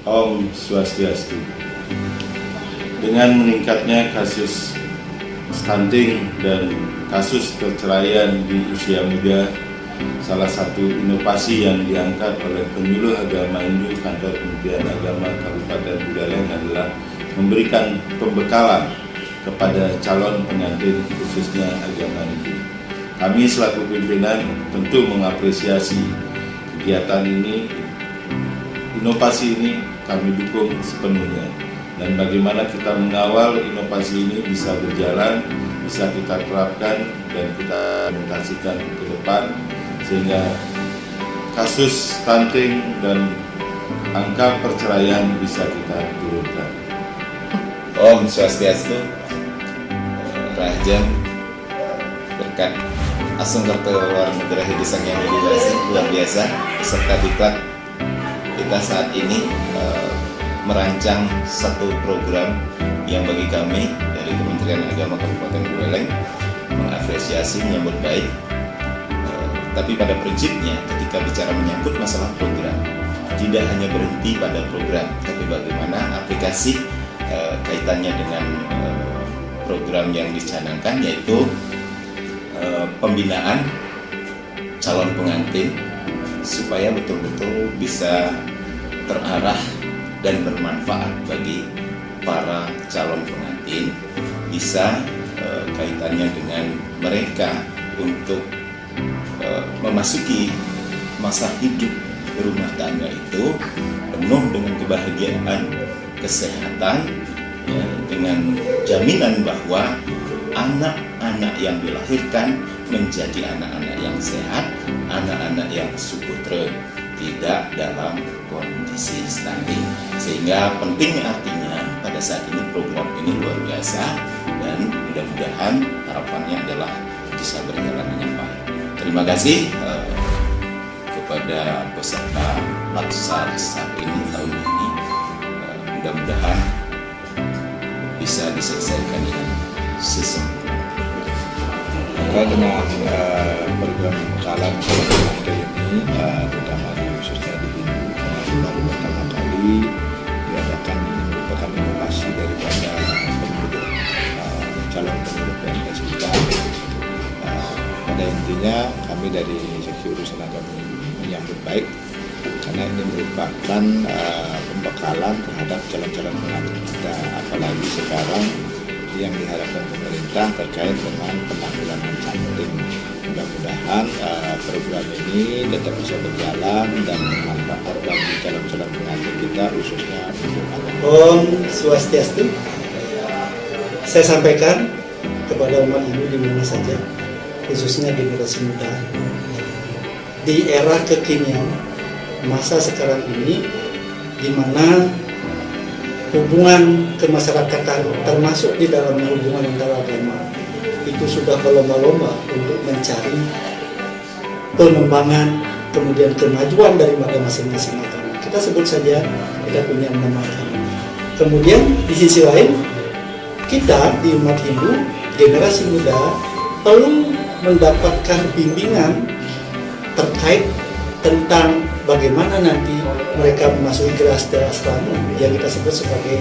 Om Swastiastu. Dengan meningkatnya kasus stunting dan kasus perceraian di usia muda, salah satu inovasi yang diangkat oleh Penyuluh Agama Hindu Kantor Kementerian Agama Kabupaten Buleleng adalah memberikan pembekalan kepada calon pengantin khususnya agama Hindu. Kami selaku pimpinan tentu mengapresiasi kegiatan ini, inovasi ini kami dukung sepenuhnya. Dan bagaimana kita mengawal inovasi ini bisa berjalan, bisa kita terapkan dan kita implementasikan ke depan, sehingga kasus stunting dan angka perceraian bisa kita turunkan. Om Swastiastu, Rajan, berkat Asung Karta Luar Negara Hidisang yang luar biasa, beserta diklat kita saat ini merancang satu program yang bagi kami dari Kementerian Agama Kabupaten Buleleng mengapresiasi, menyambut baik. Tapi pada prinsipnya ketika bicara menyangkut masalah program, tidak hanya berhenti pada program, tapi bagaimana aplikasi kaitannya dengan program yang dicanangkan, yaitu pembinaan calon pengantin supaya betul-betul bisa terarah dan bermanfaat bagi para calon pengantin, bisa kaitannya dengan mereka untuk memasuki masa hidup rumah tangga itu penuh dengan kebahagiaan, kesehatan, ya, dengan jaminan bahwa anak-anak yang dilahirkan menjadi anak-anak yang sehat, anak-anak yang suputra, tidak dalam kondisi stunting. Sehingga penting artinya pada saat ini program ini luar biasa dan mudah-mudahan harapannya adalah bisa berjalan dengan baik. Terima kasih kepada peserta laksar saat ini tahun ini. Mudah-mudahan bisa diselesaikan dengan sesempurna. Terkait dengan program pembekalan pengantin ini, terutama khususnya di Hindu, baru pertama kali diadakan. Ini merupakan inovasi daripada penyuluh calon penyuluh PNS kita. Pada intinya kami dari Seksi Urusan Agama menyambut baik karena ini merupakan pembekalan terhadap calon-calon pengantin kita, apalagi sekarang yang diharapkan pemerintah terkait dengan penanggulangan stunting. Mudah-mudahan program ini tetap bisa berjalan dan bermanfaat bagi calon-calon pengantin kita, khususnya untuk agama. Om Swastiastu. Saya sampaikan kepada umat Hindu di mana saja, khususnya generasi muda, di era kekinian, masa sekarang ini, di mana hubungan kemasyarakatan termasuk di dalamnya hubungan antara agama itu sudah berlomba-lomba untuk mencari pengembangan kemudian kemajuan daripada masing-masing agama. Kita sebut saja kita punya 6 agama. Kemudian di sisi lain kita di umat Hindu generasi muda perlu mendapatkan bimbingan terkait tentang bagaimana nanti mereka memasuki gerastra-asrama yang kita sebut sebagai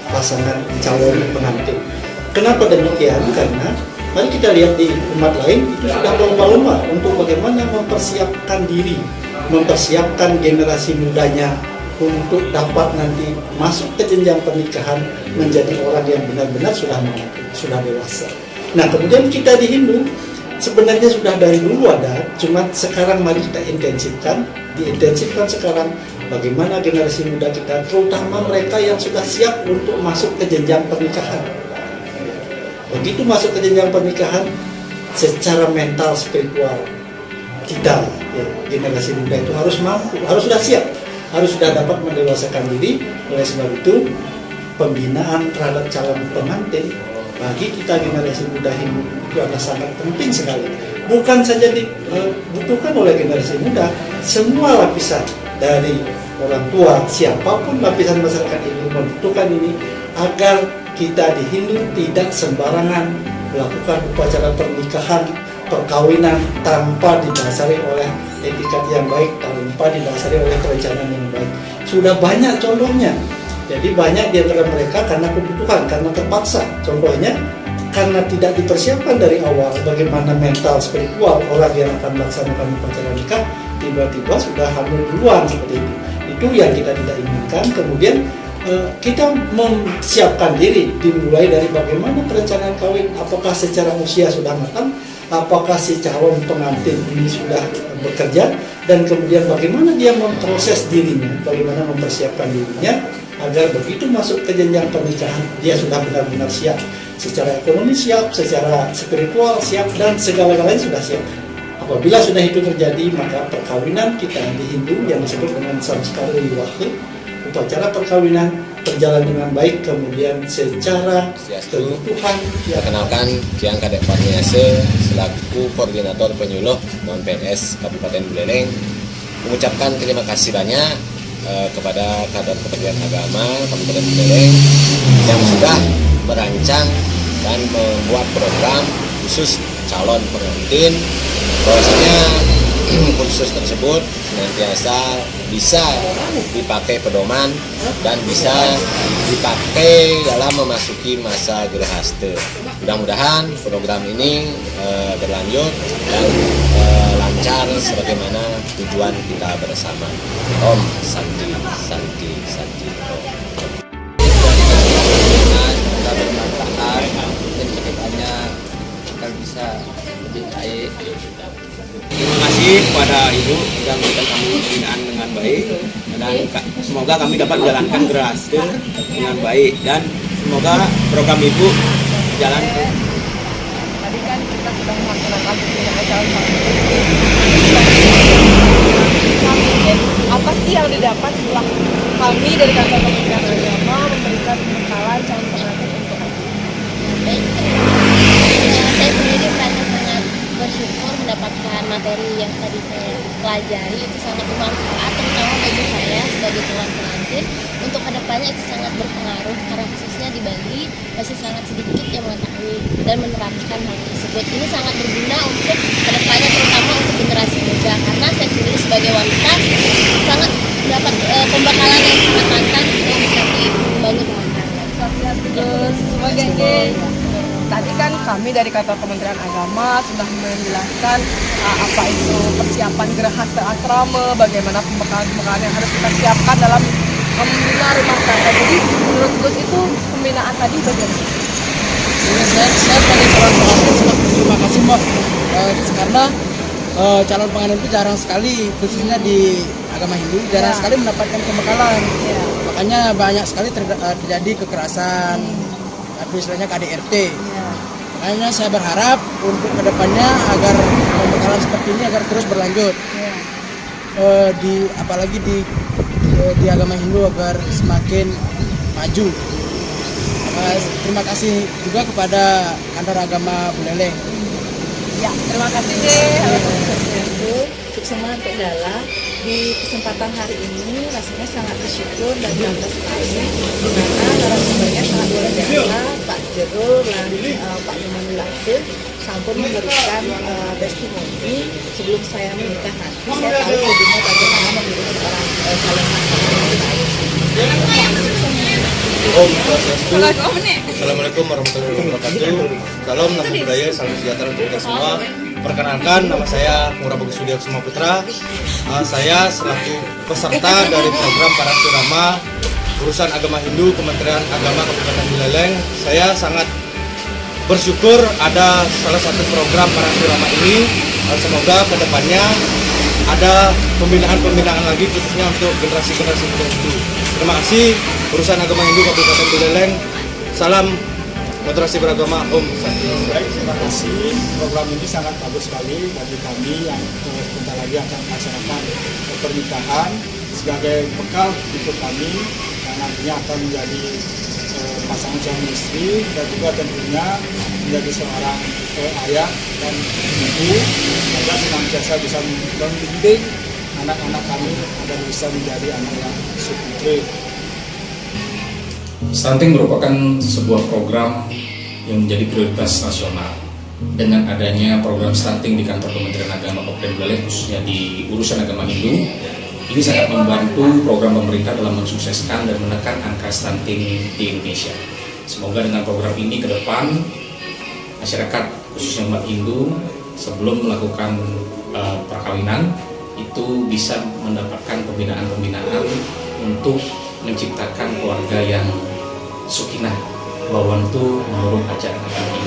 pasangan calon pengantin. Kenapa demikian? Karena mari kita lihat di umat lain itu sudah berlomba-lomba untuk bagaimana mempersiapkan diri, mempersiapkan generasi mudanya untuk dapat nanti masuk ke jenjang pernikahan menjadi orang yang benar-benar sudah mampu, sudah dewasa. Nah, kemudian kita di Hindu sebenarnya sudah dari dulu ada, cuma sekarang mari kita diintensifkan sekarang bagaimana generasi muda kita, terutama mereka yang sudah siap untuk masuk ke jenjang pernikahan. Begitu masuk ke jenjang pernikahan, secara mental, spiritual, kita, ya, generasi muda itu harus mampu, harus sudah siap, harus sudah dapat mendewasakan diri. Oleh sebab itu, pembinaan terhadap calon pengantin bagi kita generasi muda Hindu itu adalah sangat penting sekali. Bukan saja dibutuhkan oleh generasi muda, semua lapisan dari orang tua, siapapun lapisan masyarakat Hindu membutuhkan ini agar kita di Hindu tidak sembarangan melakukan upacara pernikahan, perkawinan tanpa didasari oleh etikat yang baik tanpa didasari oleh perencanaan yang baik. Sudah banyak contohnya. Jadi banyak di antara mereka karena kebutuhan, karena terpaksa. Contohnya karena tidak dipersiapkan dari awal bagaimana mental spiritual orang yang akan melaksanakan upacara nikah, tiba-tiba sudah hamil duluan seperti itu. Itu yang kita tidak inginkan. Kemudian kita memsiapkan diri, dimulai dari bagaimana perencanaan kawin, apakah secara usia sudah matang, apakah si calon pengantin ini sudah bekerja, dan kemudian bagaimana dia memproses dirinya, bagaimana mempersiapkan dirinya agar begitu masuk ke jenjang pernikahan dia sudah benar-benar siap, secara ekonomi siap, secara spiritual siap, dan segala-galanya sudah siap. Apabila sudah itu terjadi, maka perkawinan kita di Hindu yang disebut dengan samskara wiwaha, upacara perkawinan berjalan dengan baik, kemudian secara kebutuhan. Perkenalkan, Ciang Kadek Parniase selaku Koordinator Penyuluh Non-PNS Kabupaten Buleleng mengucapkan terima kasih banyak kepada kader Kementerian Agama Kabupaten Buleleng yang sudah merancang dan membuat program khusus calon pengantin, bahwasanya kursus tersebut senantiasa bisa dipakai pedoman dan bisa dipakai dalam memasuki masa gerhasta. Mudah-mudahan program ini berlanjut dan lancar sebagaimana tujuan kita bersama. Om Santi Santi Santi Om. Kita bermanfaat dan kedepannya agar bisa lebih baik. Terima kasih kepada Ibu yang memberikan kami pembinaan dengan baik, dan semoga kami dapat menjalankan gerhasta dengan baik, dan semoga program Ibu berjalan. Tadi kan kita sudah melaksanakan pembinaan calon pengantin. Apa sih yang didapat setelah kami dari kantor Kementerian Agama memberikan pembekalan calon pengantin untuk Baik, saya sendiri merasa sangat bersyukur mendapatkan materi yang tadi saya pelajari, itu sangat bermanfaat terutama bagi saya sebagai calon pengantin. Untuk kedepannya itu sangat berpengaruh karena khususnya di Bali masih sangat sedikit yang mengetahui dan menerapkan hal tersebut. Ini sangat berguna untuk kedepannya, terutama untuk generasi muda, karena saya sendiri sebagai wanita sangat mendapat pembekalan yang sangat matang untuk bisa membangun rumah tangga. Terus sebagai tadi kan kami dari kantor Kementerian Agama sudah menjelaskan apa itu persiapan gerhasta asrama, bagaimana pembekalan yang harus kita siapkan dalam membina rumah tangga. Jadi menurut Gus itu pembinaan tadi bagaimana? Saya sebagai calon pengantin sangat berterima kasih Mbak, karena calon pengantin itu jarang sekali, khususnya di agama Hindu, jarang sekali mendapatkan pembekalan. Makanya banyak sekali terjadi kekerasan, atau istilahnya KDRT. Makanya saya berharap untuk kedepannya agar pembekalan seperti ini agar terus berlanjut. Apalagi di agama Hindu agar semakin maju. Terima kasih juga kepada kantor agama Buleleng. Ya, terima kasih deh. Suksema Pedala, di kesempatan hari ini rasanya sangat bersyukur dan bangga sekali di mana narasumbernya sangat luar biasa, Pak Jerul dan Pak Numanulase sampun memberikan testimoni sebelum saya menikah nanti. Saya tahu jadinya bagaimana memilih seorang calon pasangan. Assalamualaikum warahmatullahi wabarakatuh. Salam, namo buddhaya, salam sejahtera untuk kita semua. Perkenalkan, nama saya Murah Bagus Widya Kusuma Putra. Saya selaku peserta dari program Parasurama Urusan Agama Hindu Kementerian Agama Kabupaten Buleleng. Saya sangat bersyukur ada salah satu program Parasurama ini. Semoga kedepannya ada pembinaan lagi khususnya untuk generasi-generasi muda Hindu. Terima kasih Urusan Agama Hindu Kabupaten Buleleng. Salam moderasi beragama, Om Santi. Baik, terima kasih. Program ini sangat bagus sekali bagi kami yang sebentar lagi akan melaksanakan pernikahan sebagai bekal untuk kami yang nantinya akan menjadi pasangan suami istri, dan juga tentunya menjadi seorang ayah dan ibu, agar senantiasa bisa membimbing anak-anak kami agar bisa menjadi anak yang superior. Stunting merupakan sebuah program yang menjadi prioritas nasional. Dengan adanya program stunting di kantor Kementerian Agama dan Buleleng khususnya di urusan agama Hindu ini sangat membantu program pemerintah dalam mensukseskan dan menekan angka stunting di Indonesia. Semoga dengan program ini ke depan masyarakat khususnya umat Hindu sebelum melakukan perkawinan itu bisa mendapatkan pembinaan-pembinaan untuk menciptakan keluarga yang sakinah, bawantu menurut ajaran agama.